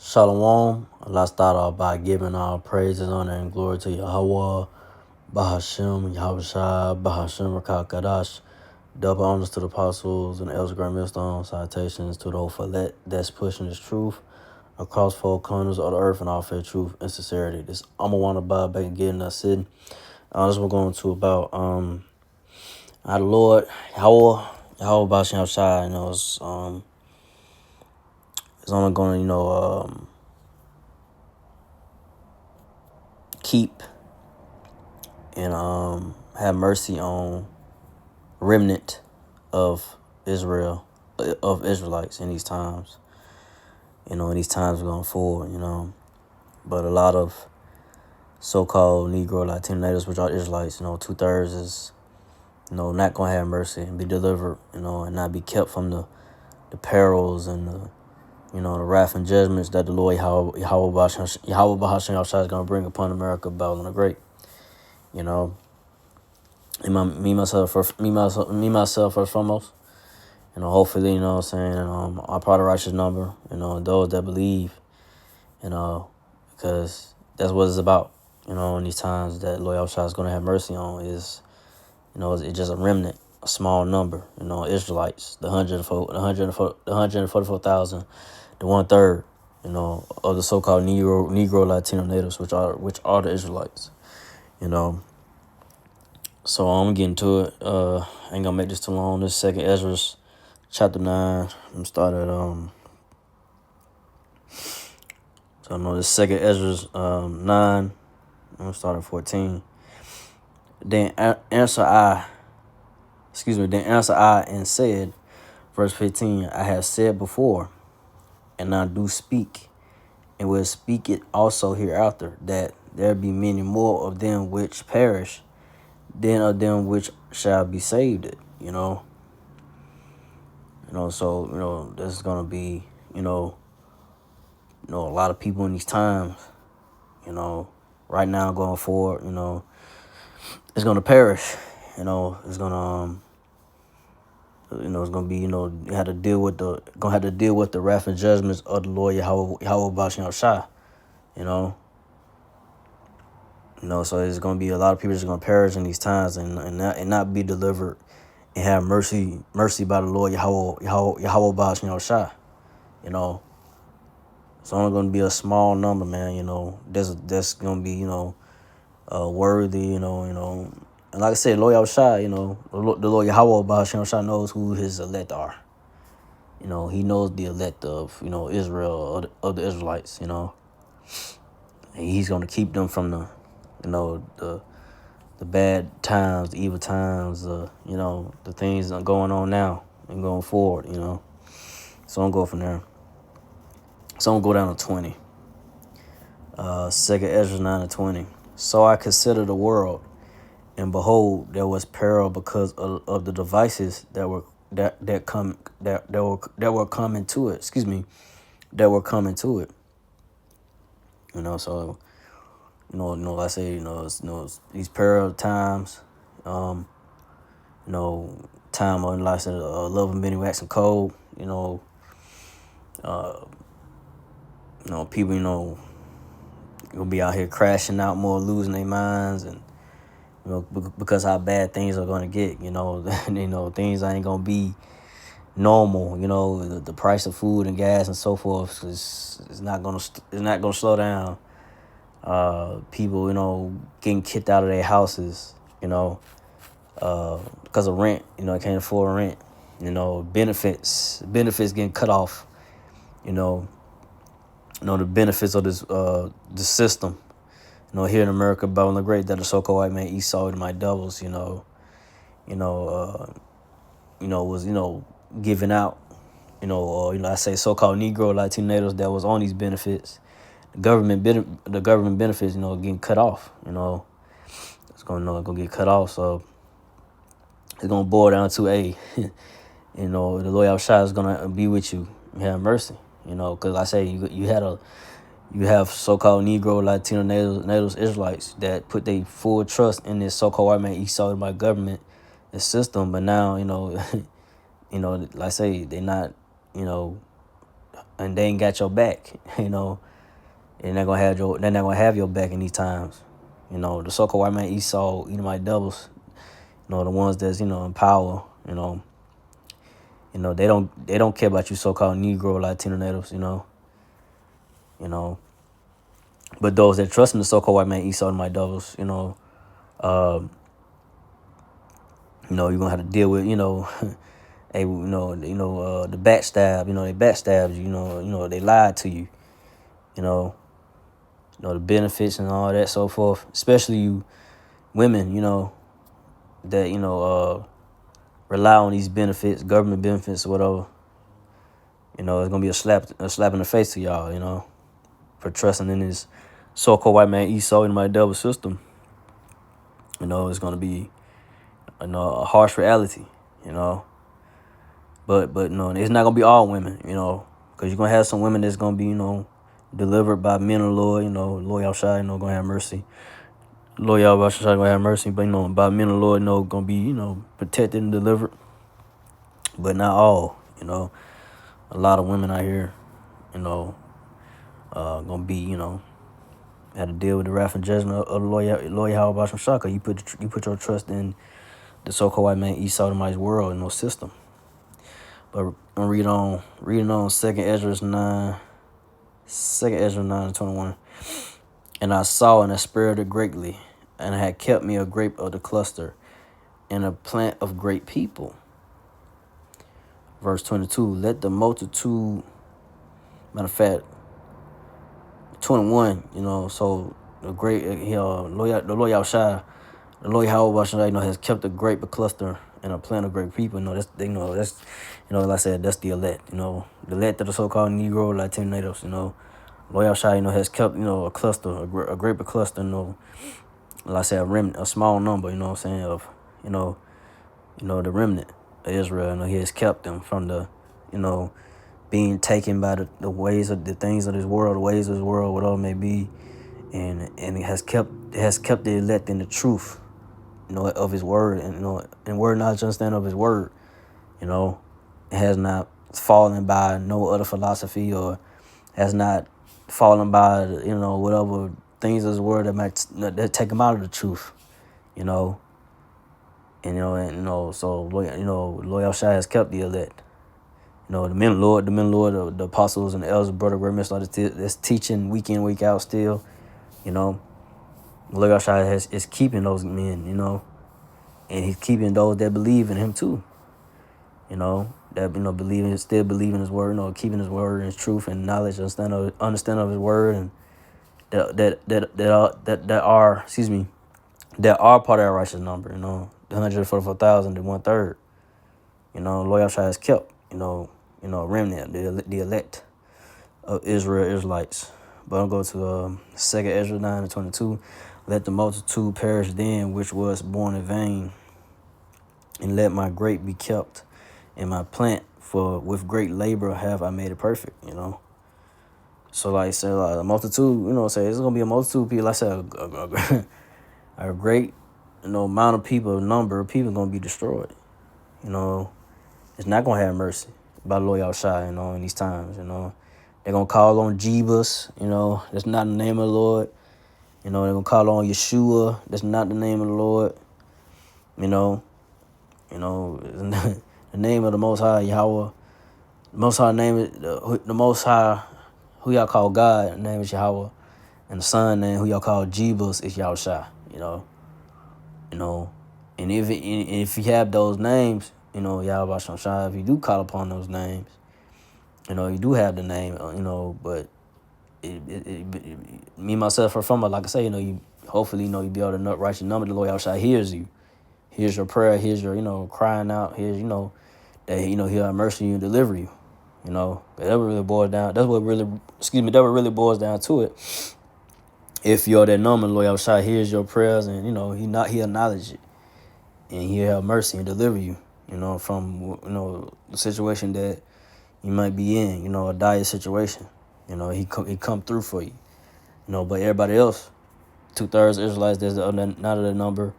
Shalom. Let's start off by giving all praises, honor, and glory to Yahweh, Bahashem, Yahushua, Bahashem, Rakal Kadash. Double honors to the apostles and the elders of Grand Millstone. Citations to the whole fillet that's pushing this truth across four corners of the earth and all fair truth and sincerity. This I'm going to Bob back getting us sitting. This we're going to about our Lord Yahweh Bahashem Yahushua. It's only going to keep and have mercy on remnant of Israel, of Israelites in these times. In these times going forward, But a lot of so-called Negro, Latino natives, which are Israelites, 2/3 is, not going to have mercy and be delivered, and not be kept from the perils and the wrath and judgments that the Lord Yahweh Bahashem Yahshua is going to bring upon America, Babylon the Great. Me myself first foremost. Hopefully, I'm part of righteous number, those that believe, because that's what it's about, in these times that Lord Yahshua is going to have mercy on is, it's just a remnant, a small number, Israelites, the 144,000, the 1/3, of the so-called Negro Latino natives, which are the Israelites, So I'm getting to it. I ain't gonna make this too long. This second Ezra, chapter 9. I'm gonna start at this second Ezra 9. I'm gonna start at 14. Then answer I and said, verse 15, I have said before, and I do speak, and will speak it also hereafter, that there be many more of them which perish than of them which shall be saved. So there's gonna be, a lot of people in these times, right now going forward, it's gonna perish. It's gonna it's gonna be, you have to deal with the wrath and judgments of the Lord Yahweh Bashem Shah. So there's gonna be a lot of people that's gonna perish in these times and not be delivered and have mercy by the Lord Yahweh Bashem Shah. It's only gonna be a small number, man. That's gonna be, worthy, And like I said, Lord Yahushua, the Lord Yahweh Bahashem Shah knows who his elect are. He knows the elect of, Israel, of the Israelites, And he's going to keep them from the bad times, the evil times, the things that are going on now and going forward, So I'm going from there. So I'm going to go down to 20. Second Ezra 9 and 20. So I consider the world, and behold, there was peril because of the devices that were coming to it. Excuse me, that were coming to it. So like I say, it's these peril times. Time on like I said, love and Benny waxing cold. People, gonna be out here crashing out more, losing their minds, and because how bad things are gonna get. Things ain't gonna be normal. The price of food and gas and so forth is not gonna slow down. People, getting kicked out of their houses, because of rent. Can't afford rent. Benefits getting cut off. The benefits of this system. Here in America, Babylon the Great, that the so-called white man Esau and my doubles, was giving out, I say so-called Negro Latino natives that was on these benefits, the government benefits, getting cut off. It's gonna get cut off. So it's gonna boil down to the Lord Yahushua is gonna be with you and have mercy. Because I say you have so-called Negro, Latino, natives, Israelites that put their full trust in this so-called white man Esau and my government, the system. But now, like I say, they're not, and they ain't got your back, and they're not gonna have your back in these times. The so-called white man Esau, Edomite devils, the ones that's, in power, they don't care about you so-called Negro, Latino natives, you know. But those that trust in the so-called white man Esau, Edomite devils, you're gonna have to deal with, the backstab, they backstabbed you, they lied to you, you know, the benefits and all that so forth. Especially you women, that rely on these benefits, government benefits or whatever. It's gonna be a slap in the face to y'all, for trusting in this so-called white man Esau in my double system. It's gonna be a harsh reality, But it's not gonna be all women, because you're gonna have some women that's gonna be, delivered by men of the Lord, Lord Yahshua, gonna have mercy. Lord Yahshua gonna have mercy, but by men of the Lord, gonna be, protected and delivered. But not all, A lot of women out here, gonna be, have to deal with the wrath and judgment of the Lord Yahweh. You put your trust in the so-called white man Esau Edomite's world and no system. But I'm reading on 2nd Ezra 9:21. And I saw and I spurred greatly, and I had kept me a grape of the cluster, and a plant of great people. Verse 22. Let the multitude, matter of fact, 21. So the great, the Lord Yahushua, the Lord Yahweh, has kept a grape of cluster and a plant of great people. That's like I said, that's the elect. The elect of the so-called Negro, Latino natives. Lord Yahushua, has kept a cluster, a grape of cluster. Like I said, a small number. Of the remnant of Israel. He has kept them from the being taken by the ways of the things of this world, the ways of this world, whatever it may be, and it has kept the elect in the truth, of His word, and word knowledge, understanding of His word. It has not fallen by no other philosophy, or has not fallen by whatever things of His word that take them out of the truth, so Lord Yahshua has kept the elect. The men of the Lord, the apostles and the elders, brother, that's teaching week in, week out still. Lord Yahshua is keeping those men, and He's keeping those that believe in Him too. That still believing His word, keeping His word and His truth and knowledge, understanding of His word, and that are part of that righteous number. The 144,000, the 1/3. Lord Yahshua has kept, remnant, the elect of Israelites. But I'll go to 2nd Ezra 9:22. Let the multitude perish then, which was born in vain, and let my grape be kept, and my plant, for with great labor have I made it perfect. So like I said, a multitude, say it's gonna be a multitude of people. Like I said, a great, amount of people, number of people gonna be destroyed. It's not gonna have mercy by the Lord Yahushua, in these times. They're gonna call on Jebus, that's not the name of the Lord. They're gonna call on Yeshua, that's not the name of the Lord. The name of the Most High Yahweh, the Most High name is the Most High, who y'all call God, the name is Yahweh, and the Son name, who y'all call Jebus, is Yahushua. And if you have those names, Yahweh Shai, if you do call upon those names, you do have the name, but me myself from it, like I say, you hopefully you be able to write your number. The Lord Yahshua hears you, hears your prayer, hears your crying out, hears that He'll have mercy on you and deliver you. That really boils down. That really boils down to it. If you're that number, Lord Yahshua hears your prayers, and He acknowledge it, and He'll have mercy and deliver you, from the situation that you might be in, a dire situation. He come through for you. But everybody else, 2/3 Israelites, there's not of the number,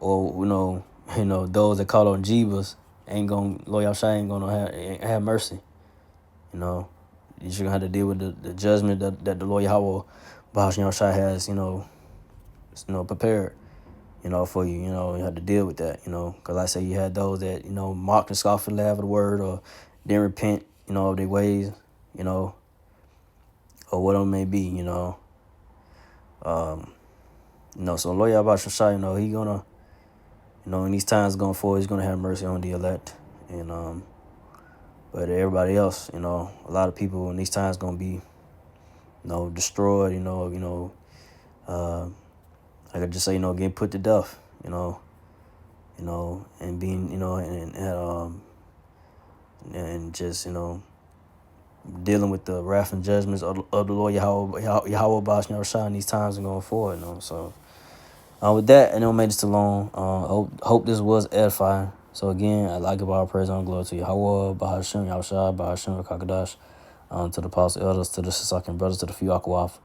or those that call on Jebus Lord Yahshua ain't gonna have mercy. You know, you're gonna have to deal with the judgment that the Lord Yahweh Bahasham Shai has, prepared, for you. You have to deal with that, because like I say, you had those that, mocked and scoffed and laughed at the word, or didn't repent, of their ways, or whatever it may be, so Lord Yahweh Shai, he gonna, in these times going forward, he's gonna have mercy on the elect, and but everybody else, a lot of people in these times gonna be, destroyed, like I just say, getting put to death, and being, and just, dealing with the wrath and judgments of the Lord Yahweh Bashar Shah in these times and going forward, So with that, I know made this alone. Hope this was edifying. So again, I'd like to bow praise and glory to Yahweh, Bahashim, Yahushua, Bahashim, Kakadash, to the apostle elders, to the Sasakin brothers, to the few Akwaf.